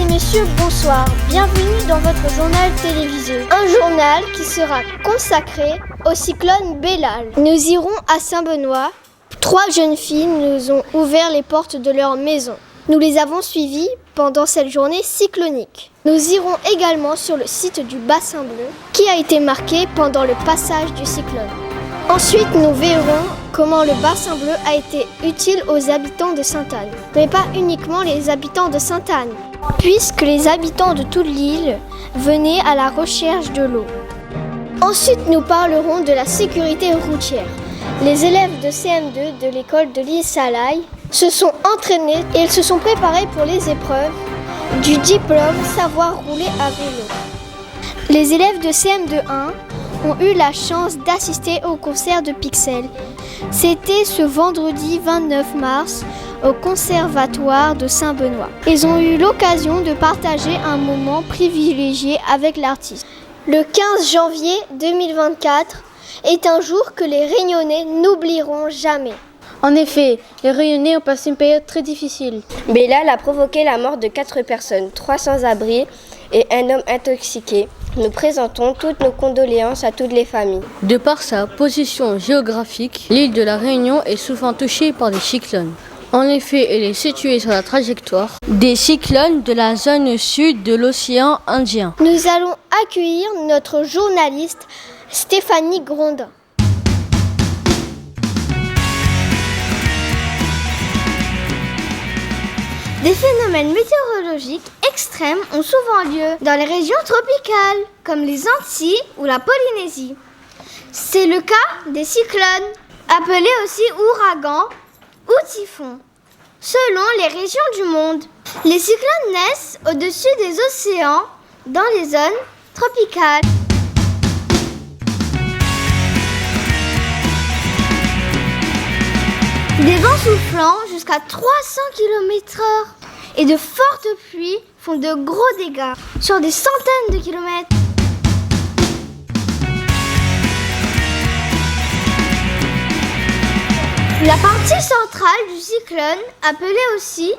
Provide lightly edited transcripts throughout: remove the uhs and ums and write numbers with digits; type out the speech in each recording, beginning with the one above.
et messieurs, bonsoir. Bienvenue dans votre journal télévisé. Un journal qui sera consacré au cyclone Bellal. Nous irons à Saint-Benoît. 3 jeunes filles nous ont ouvert les portes de leur maison. Nous les avons suivies pendant cette journée cyclonique. Nous irons également sur le site du Bassin Bleu qui a été marqué pendant le passage du cyclone. Ensuite, nous verrons comment le Bassin Bleu a été utile aux habitants de Sainte-Anne. Mais pas uniquement les habitants de Sainte-Anne, puisque les habitants de toute l'île venaient à la recherche de l'eau. Ensuite, nous parlerons de la sécurité routière. Les élèves de CM2 de l'école de l'île Salaï se sont entraînés et ils se sont préparés pour les épreuves du diplôme savoir rouler à vélo. Les élèves de CM2-1 ont eu la chance d'assister au concert de Pixel. C'était ce vendredi 29 mars au Conservatoire de Saint-Benoît. Ils ont eu l'occasion de partager un moment privilégié avec l'artiste. Le 15 janvier 2024 est un jour que les Réunionnais n'oublieront jamais. En effet, les Réunionnais ont passé une période très difficile. Bellal a provoqué la mort de 4 personnes, 3 sans-abri et un homme intoxiqué. Nous présentons toutes nos condoléances à toutes les familles. De par sa position géographique, l'île de la Réunion est souvent touchée par des cyclones. En effet, elle est située sur la trajectoire des cyclones de la zone sud de l'océan Indien. Nous allons accueillir notre journaliste Stéphanie Grondin. Des phénomènes météorologiques extrêmes ont souvent lieu dans les régions tropicales, comme les Antilles ou la Polynésie. C'est le cas des cyclones, appelés aussi ouragans ou typhons, selon les régions du monde. Les cyclones naissent au-dessus des océans, dans les zones tropicales. Des vents soufflant jusqu'à 300 km/h et de fortes pluies font de gros dégâts sur des centaines de kilomètres. La partie centrale du cyclone, appelée aussi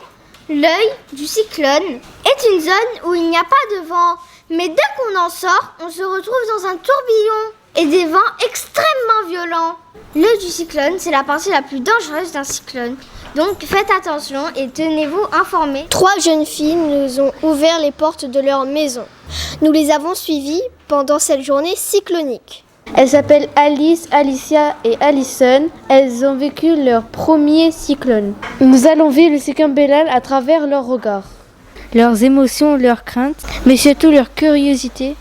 l'œil du cyclone, est une zone où il n'y a pas de vent. Mais dès qu'on en sort, on se retrouve dans un tourbillon et des vents extrêmement violents. L'œil du cyclone, c'est la partie la plus dangereuse d'un cyclone. Donc faites attention et tenez-vous informés. 3 jeunes filles nous ont ouvert les portes de leur maison. Nous les avons suivies pendant cette journée cyclonique. Elles s'appellent Alice, Alicia et Alison. Elles ont vécu leur premier cyclone. Nous allons vivre le cyclone Bellal à travers leurs regards, leurs émotions, leurs craintes, mais surtout leur curiosité.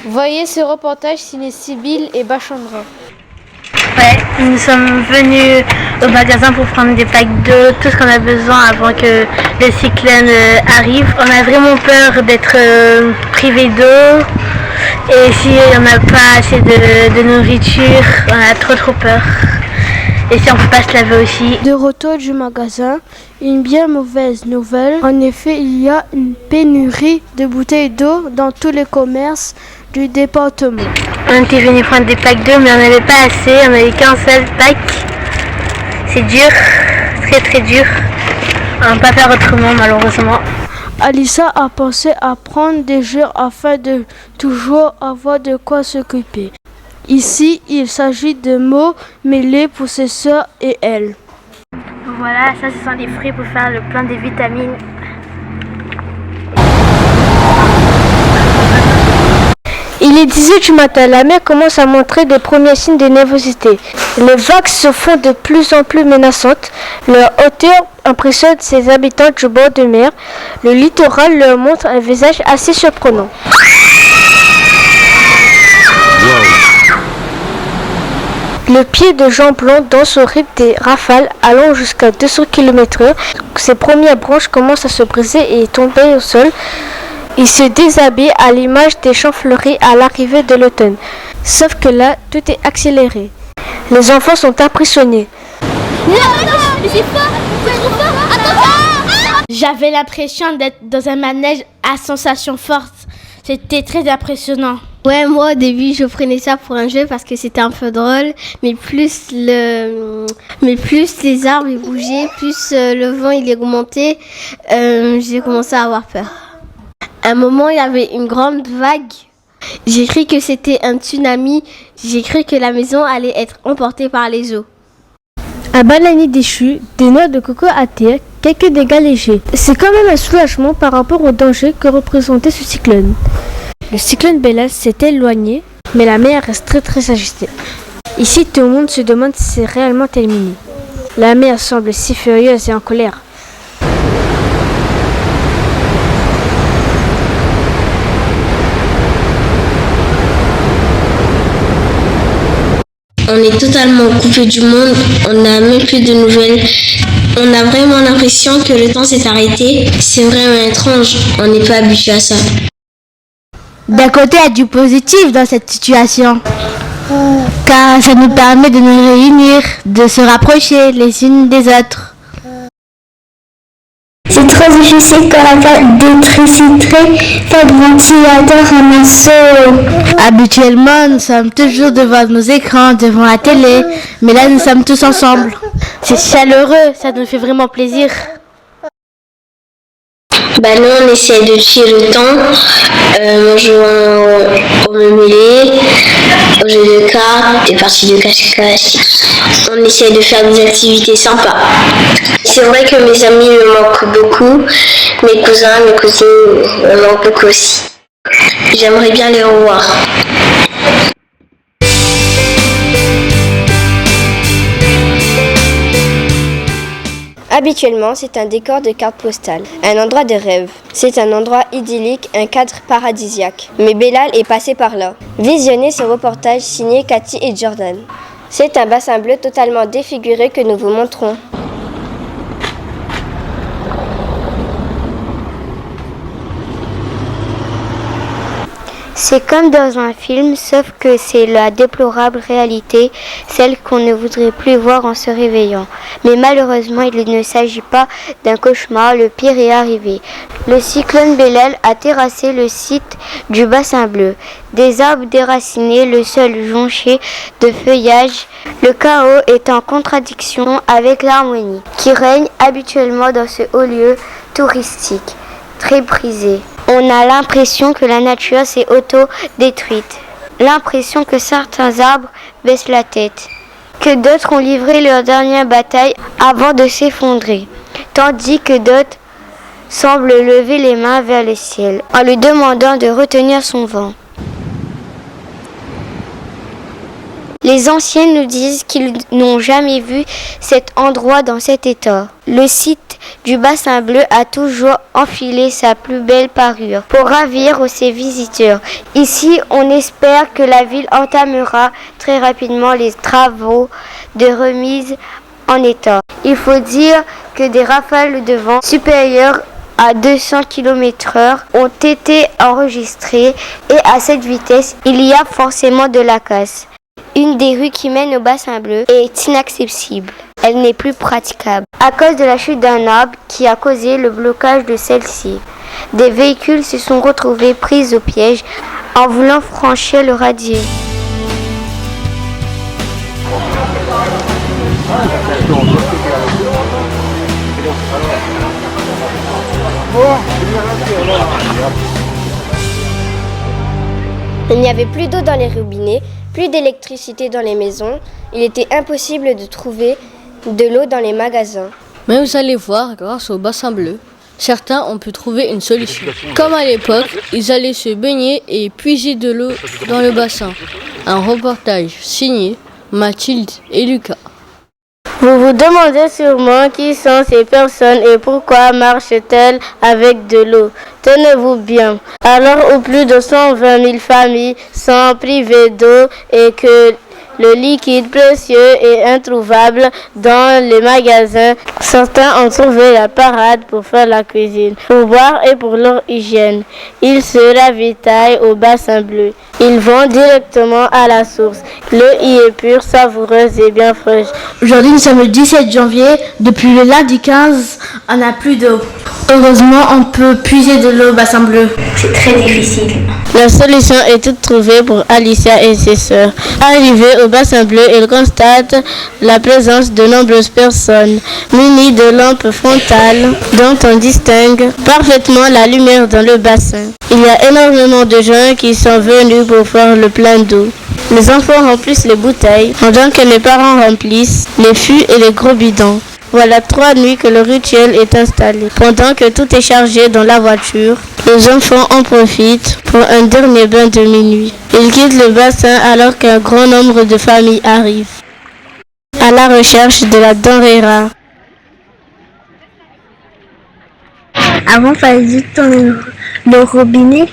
Voyez ce reportage signé Sybille et Bachandra. Ouais, nous sommes venus au magasin pour prendre des packs d'eau, tout ce qu'on a besoin avant que le cyclone arrive. On a vraiment peur d'être privé d'eau et si on n'a pas assez de nourriture, on a trop peur. Et si on ne peut pas se laver aussi. De retour du magasin, une bien mauvaise nouvelle. En effet, il y a une pénurie de bouteilles d'eau dans tous les commerces du département. On était venu prendre des packs d'eau, mais on n'avait pas assez, on n'avait qu'un seul pack. C'est dur, très dur. On ne peut pas faire autrement malheureusement. Alissa a pensé à prendre des jours afin de toujours avoir de quoi s'occuper. Ici, il s'agit de mots mêlés pour ses sœurs et elle. Voilà, ça ce sont des fruits pour faire le plein des vitamines. Il est 10h du matin, la mer commence à montrer des premiers signes de nervosité. Les vagues se font de plus en plus menaçantes. Leur hauteur impressionne ses habitants du bord de mer. Le littoral leur montre un visage assez surprenant. Le pied de Jean Blanc danse au rythme des rafales allant jusqu'à 200 km/h. Ses premières branches commencent à se briser et tomber au sol. Il se déshabille à l'image des champs fleuris à l'arrivée de l'automne. Sauf que là, tout est accéléré. Les enfants sont impressionnés. J'avais l'impression d'être dans un manège à sensations fortes. C'était très impressionnant. Ouais, moi au début je prenais ça pour un jeu parce que c'était un peu drôle, mais plus les arbres ils bougeaient, plus le vent il augmentait, j'ai commencé à avoir peur. À un moment, il y avait une grande vague. J'ai cru que c'était un tsunami. J'ai cru que la maison allait être emportée par les eaux. Un bananier déchu, des noix de coco à terre, quelques dégâts légers. C'est quand même un soulagement par rapport au danger que représentait ce cyclone. Le cyclone Bellal s'est éloigné, mais la mer reste très agitée. Ici, tout le monde se demande si c'est réellement terminé. La mer semble si furieuse et en colère. On est totalement coupé du monde, on n'a même plus de nouvelles. On a vraiment l'impression que le temps s'est arrêté. C'est vraiment étrange, on n'est pas habitué à ça. D'un côté, il y a du positif dans cette situation. Car ça nous permet de nous réunir, de se rapprocher les unes des autres. C'est très difficile quand la pas d'électricité, pas de ventilateur en assaut. Habituellement, nous sommes toujours devant nos écrans, devant la télé, mais là nous sommes tous ensemble. C'est chaleureux, ça nous fait vraiment plaisir. Nous on essaie de tuer le temps en jouant au mêlée, au jeu de cartes, des parties de cache-cache. On essaie de faire des activités sympas. C'est vrai que mes amis me manquent beaucoup, mes cousins, mes cousines me manquent beaucoup aussi. J'aimerais bien les revoir. Habituellement, c'est un décor de carte postale, un endroit de rêve. C'est un endroit idyllique, un cadre paradisiaque. Mais Bellal est passé par là. Visionnez ce reportage signé Cathy et Jordan. C'est un bassin bleu totalement défiguré que nous vous montrons. C'est comme dans un film, sauf que c'est la déplorable réalité, celle qu'on ne voudrait plus voir en se réveillant. Mais malheureusement, il ne s'agit pas d'un cauchemar, le pire est arrivé. Le cyclone Bellal a terrassé le site du bassin bleu. Des arbres déracinés, le sol jonché de feuillage, le chaos est en contradiction avec l'harmonie qui règne habituellement dans ce haut lieu touristique, très prisé. On a l'impression que la nature s'est auto-détruite, l'impression que certains arbres baissent la tête, que d'autres ont livré leur dernière bataille avant de s'effondrer, tandis que d'autres semblent lever les mains vers le ciel en lui demandant de retenir son vent. Les anciens nous disent qu'ils n'ont jamais vu cet endroit dans cet état. Le site du bassin bleu a toujours enfilé sa plus belle parure pour ravir ses visiteurs. Ici, on espère que la ville entamera très rapidement les travaux de remise en état. Il faut dire que des rafales de vent supérieures à 200 km/h ont été enregistrées et à cette vitesse, il y a forcément de la casse. Une des rues qui mène au bassin bleu est inaccessible. Elle n'est plus praticable à cause de la chute d'un arbre qui a causé le blocage de celle-ci. Des véhicules se sont retrouvés pris au piège en voulant franchir le radier. Il n'y avait plus d'eau dans les robinets, plus d'électricité dans les maisons. Il était impossible de trouver de l'eau dans les magasins. Mais vous allez voir, grâce au bassin bleu, certains ont pu trouver une solution. Comme à l'époque, ils allaient se baigner et puiser de l'eau dans le bassin. Un reportage signé Mathilde et Lucas. Vous vous demandez sûrement qui sont ces personnes et pourquoi marchent-elles avec de l'eau. Tenez-vous bien. Alors, où plus de 120 000 familles sont privées d'eau et que le liquide précieux est introuvable dans les magasins, certains ont trouvé la parade pour faire la cuisine, pour boire et pour leur hygiène. Ils se ravitaillent au bassin bleu. Ils vont directement à la source. L'eau y est pure, savoureuse et bien fraîche. Aujourd'hui, nous sommes le 17 janvier. Depuis le lundi 15, on n'a plus d'eau. Heureusement, on peut puiser de l'eau au bassin bleu. C'est très difficile. La solution est toute trouvée pour Alicia et ses sœurs. Arrivées au bassin bleu, ils constatent la présence de nombreuses personnes munies de lampes frontales dont on distingue parfaitement la lumière dans le bassin. Il y a énormément de gens qui sont venus pour faire le plein d'eau. Les enfants remplissent les bouteilles pendant que les parents remplissent les fûts et les gros bidons. Voilà 3 nuits que le rituel est installé. Pendant que tout est chargé dans la voiture, les enfants en profitent pour un dernier bain de minuit. Ils quittent le bassin alors qu'un grand nombre de familles arrivent à la recherche de la denrée rare. Avant, il fallait juste tourner le robinet,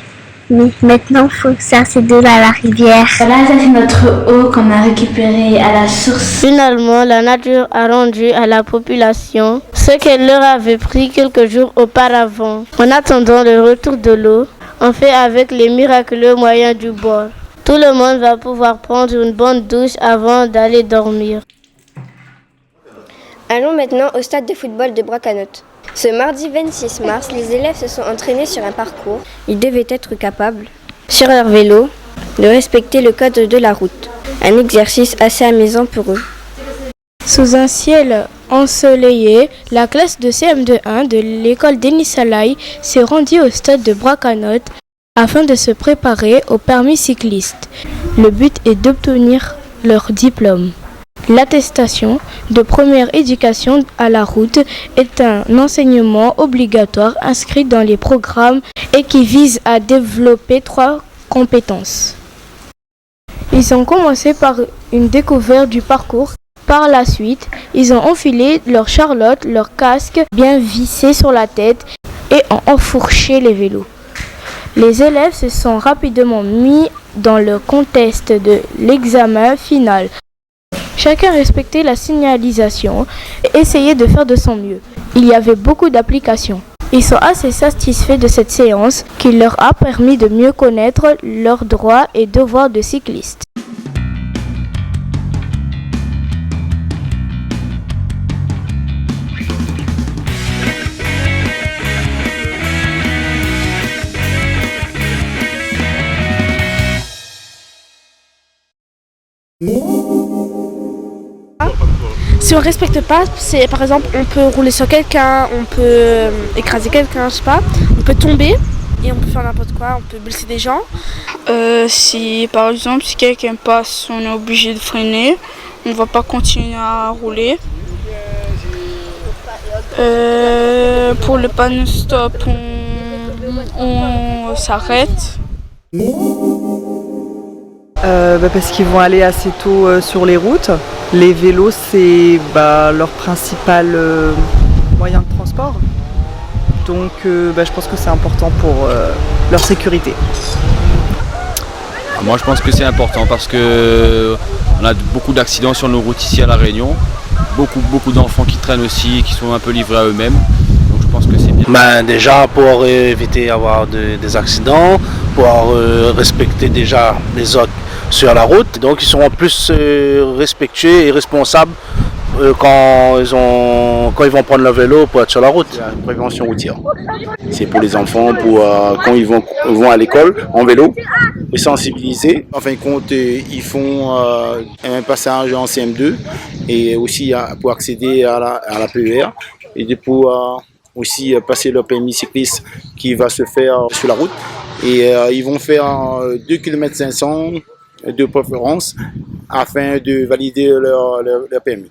mais maintenant, il faut chercher de l'eau à la rivière. Là, ça c'est notre eau qu'on a récupérée à la source. Finalement, la nature a rendu à la population ce qu'elle leur avait pris quelques jours auparavant. En attendant le retour de l'eau, on fait avec les miraculeux moyens du bord. Tout le monde va pouvoir prendre une bonne douche avant d'aller dormir. Allons maintenant au stade de football de Bracanotte. Ce mardi 26 mars, les élèves se sont entraînés sur un parcours. Ils devaient être capables, sur leur vélo, de respecter le code de la route. Un exercice assez amusant pour eux. Sous un ciel ensoleillé, la classe de CM2-1 de l'école Denis Salaï s'est rendue au stade de Bracanotte afin de se préparer au permis cycliste. Le but est d'obtenir leur diplôme. L'attestation de première éducation à la route est un enseignement obligatoire inscrit dans les programmes et qui vise à développer 3 compétences. Ils ont commencé par une découverte du parcours. Par la suite, ils ont enfilé leur charlotte, leur casque bien vissé sur la tête et ont enfourché les vélos. Les élèves se sont rapidement mis dans le contexte de l'examen final. Chacun respectait la signalisation et essayait de faire de son mieux. Il y avait beaucoup d'applications. Ils sont assez satisfaits de cette séance qui leur a permis de mieux connaître leurs droits et devoirs de cyclistes. Si on respecte pas, c'est par exemple on peut rouler sur quelqu'un, on peut écraser quelqu'un, je sais pas, on peut tomber et on peut faire n'importe quoi, on peut blesser des gens. Si par exemple si quelqu'un passe, on est obligé de freiner, on ne va pas continuer à rouler. Pour le panneau stop, on s'arrête. Parce qu'ils vont aller assez tôt sur les routes. Les vélos, c'est leur principal moyen de transport. Donc je pense que c'est important pour leur sécurité. Moi je pense que c'est important parce que on a beaucoup d'accidents sur nos routes ici à La Réunion. Beaucoup d'enfants qui traînent aussi, qui sont un peu livrés à eux-mêmes. Donc je pense que c'est bien. Déjà pour éviter d'avoir des accidents, pour respecter déjà les autres sur la route. Donc ils seront plus respectueux et responsables quand ils vont prendre le vélo pour être sur la route. La prévention routière. C'est pour les enfants, quand ils vont à l'école en vélo, les sensibiliser. En fin de compte, ils font un passage en CM2 et aussi pour accéder à la PER et pour aussi passer leur permis cycliste qui va se faire sur la route. Et ils vont faire 2 km 500 de préférence afin de valider leur permis.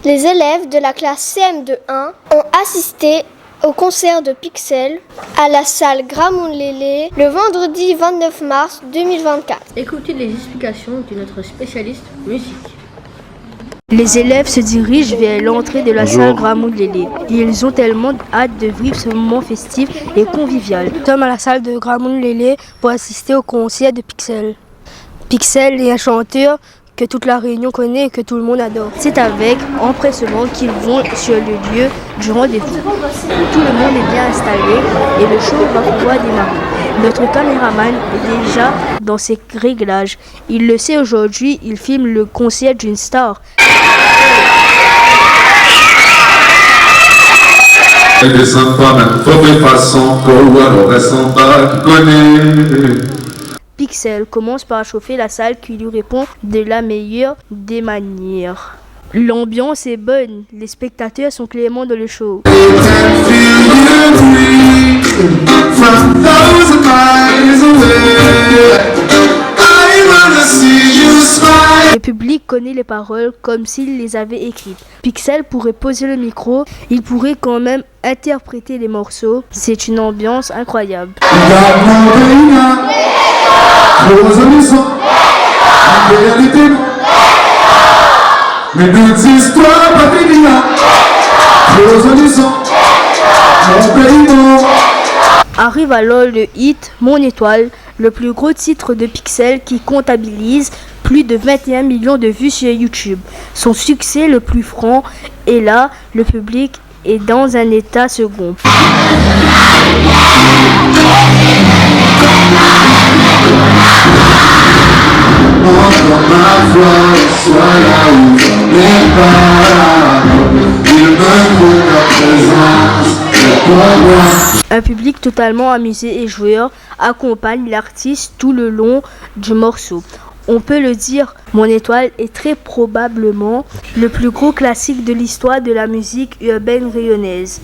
Les élèves de la classe CM2-1 ont assisté au concert de Pixel à la salle Gramont-Lélé le vendredi 29 mars 2024. Écoutez les explications de notre spécialiste musique. Les élèves se dirigent vers l'entrée de la salle Gramont-Lélé. Ils ont tellement hâte de vivre ce moment festif et convivial. Nous sommes à la salle de Gramont-Lélé pour assister au concert de Pixel. Pixel est un chanteur que toute la Réunion connaît et que tout le monde adore. C'est avec empressement qu'ils vont sur le lieu du rendez-vous. Tout le monde est bien installé et le show va pouvoir démarrer. Notre caméraman est déjà dans ses réglages. Il le sait aujourd'hui, il filme le concert d'une star. Elle descend pas même trop de façon, ou alors reste pas qui connaît. Pixel commence par chauffer la salle qui lui répond de la meilleure des manières. L'ambiance est bonne, les spectateurs sont cléments dans le show. Le public connaît les paroles comme s'il les avait écrites. Pixel pourrait poser le micro, il pourrait quand même interpréter les morceaux. C'est une ambiance incroyable. Mais nos histoires pas finies là. Mon pays bon. Arrive alors le hit Mon Étoile, le plus gros titre de Pixel qui comptabilise plus de 21 millions de vues sur YouTube. Son succès le plus franc est là, le public est dans un état second. Entre ma voix, sois là où j'en ai pas. Il me faut ta présence, c'est pour moi. Un public totalement amusé et joueur accompagne l'artiste tout le long du morceau. On peut le dire, Mon Étoile est très probablement le plus gros classique de l'histoire de la musique urbaine rayonnaise.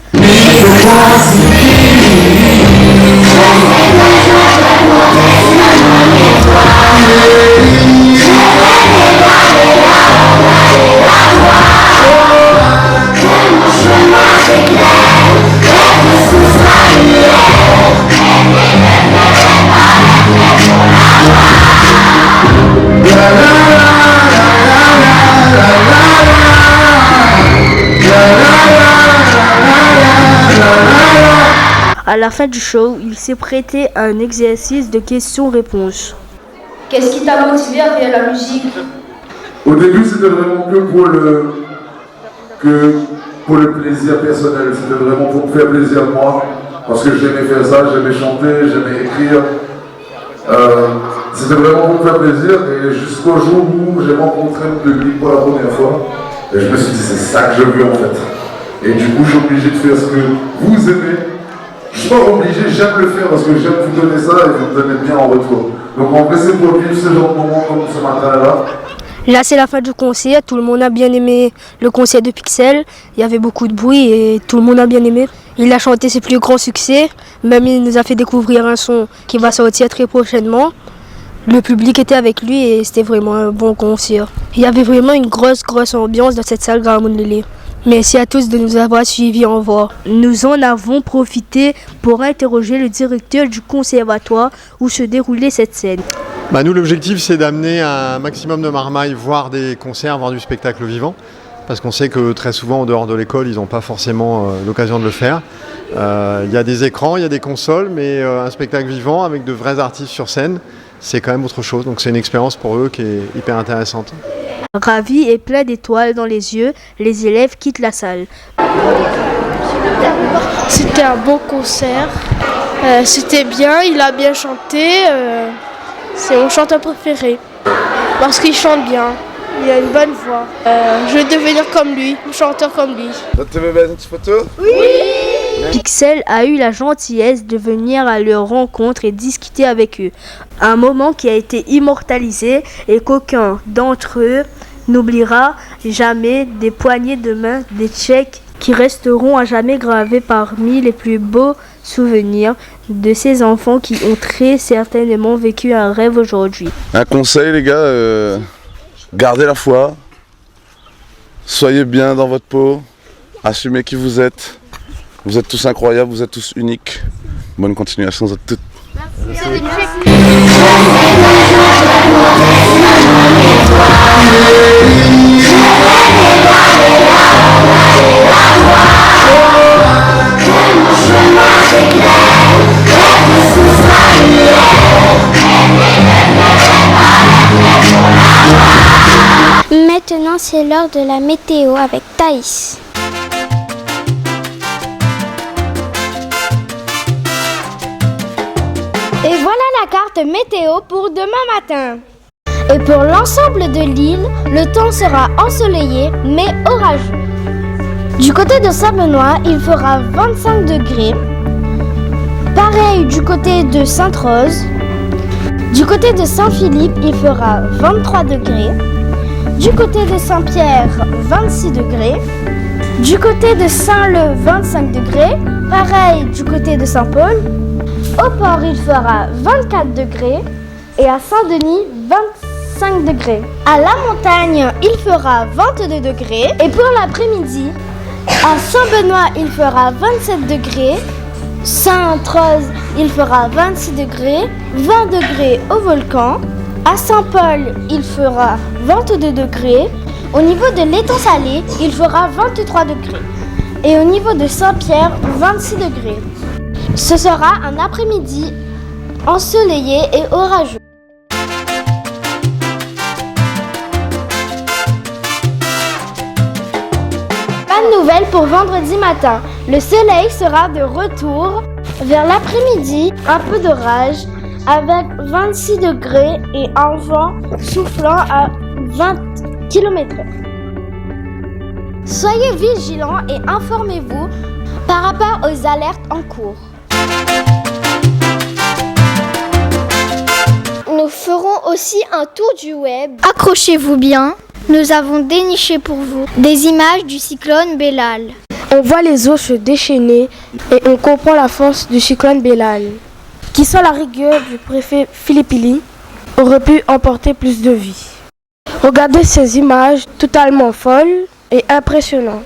À la fin du show, il s'est prêté à un exercice de questions-réponses. Qu'est-ce qui t'a motivé à faire la musique? Au début, c'était vraiment que pour le plaisir personnel. C'était vraiment pour me faire plaisir moi. Parce que j'aimais faire ça, j'aimais chanter, j'aimais écrire. C'était vraiment pour me faire plaisir. Et jusqu'au jour où j'ai rencontré le public pour la première fois. Et je me suis dit, c'est ça que je veux en fait. Et du coup, je suis obligé de faire ce que vous aimez. Je suis pas obligé, j'aime le faire parce que j'aime vous donner ça et vous me donnez bien en retour. Donc en vrai, c'est pour vivre ce genre de moment comme ce matin-là. Là, c'est la fin du concert. Tout le monde a bien aimé le concert de Pixel. Il y avait beaucoup de bruit et tout le monde a bien aimé. Il a chanté ses plus grands succès. Même il nous a fait découvrir un son qui va sortir très prochainement. Le public était avec lui et c'était vraiment un bon concert. Il y avait vraiment une grosse ambiance dans cette salle Gramond Lélé. Merci à tous de nous avoir suivis. Au revoir. Nous en avons profité pour interroger le directeur du conservatoire où se déroulait cette scène. Nous, l'objectif, c'est d'amener un maximum de marmailles voir des concerts, voir du spectacle vivant. Parce qu'on sait que très souvent, en dehors de l'école, ils n'ont pas forcément l'occasion de le faire. Il y a des écrans, il y a des consoles, mais un spectacle vivant avec de vrais artistes sur scène, c'est quand même autre chose. Donc c'est une expérience pour eux qui est hyper intéressante. Ravis et plein d'étoiles dans les yeux, les élèves quittent la salle. C'était un beau concert. C'était bien, il a bien chanté. C'est mon chanteur préféré. Parce qu'il chante bien. Il a une bonne voix. Je vais devenir comme lui, un chanteur comme lui. Tu veux mettre une petite photo? Oui! Pixel a eu la gentillesse de venir à leur rencontre et discuter avec eux. Un moment qui a été immortalisé et qu'aucun d'entre eux n'oubliera jamais, des poignées de main, des tchèques qui resteront à jamais gravés parmi les plus beaux souvenirs de ces enfants qui ont très certainement vécu un rêve aujourd'hui. Un conseil les gars, gardez la foi, soyez bien dans votre peau, assumez qui vous êtes tous incroyables, vous êtes tous uniques. Bonne continuation à toutes. Merci. Maintenant, c'est l'heure de la météo avec Thaïs. Et voilà la carte météo pour demain matin. Et pour l'ensemble de l'île, le temps sera ensoleillé mais orageux. Du côté de Saint-Benoît, il fera 25 degrés. Pareil du côté de Sainte-Rose. Du côté de Saint-Philippe, il fera 23 degrés. Du côté de Saint-Pierre, 26 degrés. Du côté de Saint-Leu, 25 degrés. Pareil du côté de Saint-Paul. Au port, il fera 24 degrés. Et à Saint-Denis, 25 degrés. À la montagne, il fera 22 degrés. Et pour l'après-midi, à Saint-Benoît, il fera 27 degrés. Sainte-Rose, il fera 26 degrés. 20 degrés au Volcan. À Saint-Paul, il fera 22 degrés. Au niveau de l'étang salé, il fera 23 degrés. Et au niveau de Saint-Pierre, 26 degrés. Ce sera un après-midi ensoleillé et orageux. Bonne nouvelle pour vendredi matin. Le soleil sera de retour. Vers l'après-midi, un peu d'orage avec 26 degrés et un vent soufflant à 20 km/h. Soyez vigilants et informez-vous par rapport aux alertes en cours. Nous ferons aussi un tour du web. Accrochez-vous bien, nous avons déniché pour vous des images du cyclone Bellal. On voit les eaux se déchaîner et on comprend la force du cyclone Bellal, qui sans la rigueur du préfet Philippe Ily aurait pu emporter plus de vies. Regardez ces images totalement folles et impressionnantes.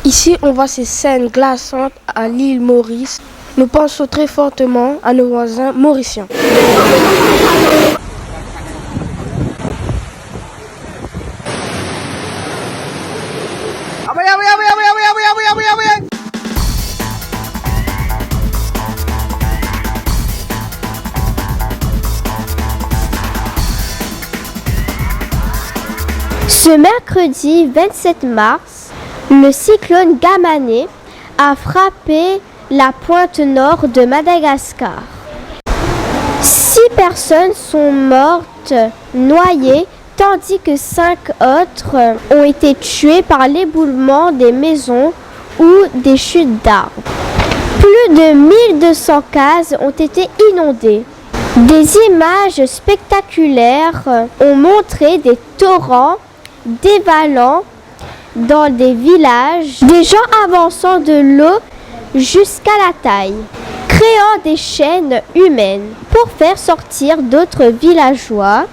Ici, on voit ces scènes glaçantes à l'île Maurice. Nous pensons très fortement à nos voisins mauriciens. Ce mercredi 27 mars, le cyclone Gamané a frappé la pointe nord de Madagascar. 6 personnes sont mortes noyées, tandis que 5 autres ont été tuées par l'éboulement des maisons ou des chutes d'arbres. Plus de 1200 cases ont été inondées. Des images spectaculaires ont montré des torrents dévalant dans des villages, des gens avançant de l'eau jusqu'à la taille, créant des chaînes humaines pour faire sortir d'autres villageois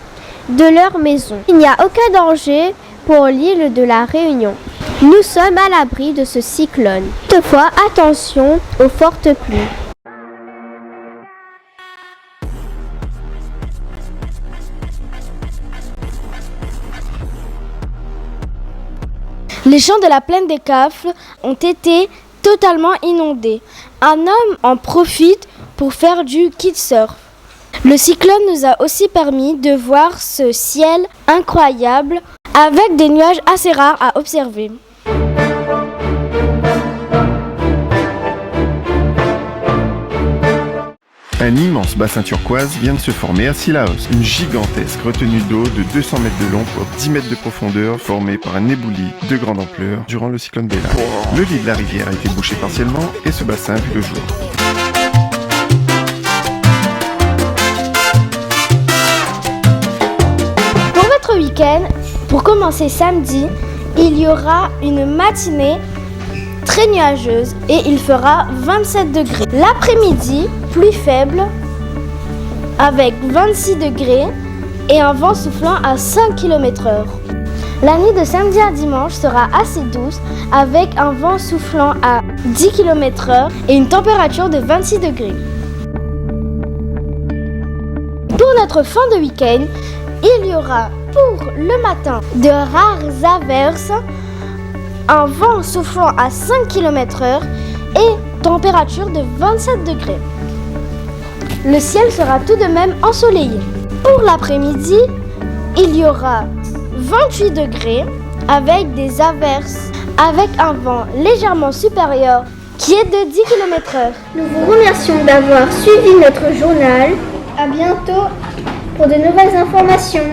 de leurs maisons. Il n'y a aucun danger pour l'île de la Réunion. Nous sommes à l'abri de ce cyclone. Toutefois, attention aux fortes pluies. Les champs de la plaine des Cafles ont été totalement inondés. Un homme en profite pour faire du kitesurf. Le cyclone nous a aussi permis de voir ce ciel incroyable avec des nuages assez rares à observer. Un immense bassin turquoise vient de se former à Sillaos. Une gigantesque retenue d'eau de 200 mètres de long pour 10 mètres de profondeur formée par un éboulis de grande ampleur durant le cyclone Bellal. Le lit de la rivière a été bouché partiellement et ce bassin a vu le jour. Pour votre week-end, pour commencer samedi, il y aura une matinée très nuageuse et il fera 27 degrés. L'après-midi, pluie faible avec 26 degrés et un vent soufflant à 5 km/h. La nuit de samedi à dimanche sera assez douce avec un vent soufflant à 10 km/h et une température de 26 degrés. Pour notre fin de week-end, il y aura pour le matin de rares averses, un vent soufflant à 5 km/h et température de 27 degrés. Le ciel sera tout de même ensoleillé. Pour l'après-midi, il y aura 28 degrés avec des averses, avec un vent légèrement supérieur qui est de 10 km/h. Nous vous remercions d'avoir suivi notre journal. À bientôt pour de nouvelles informations.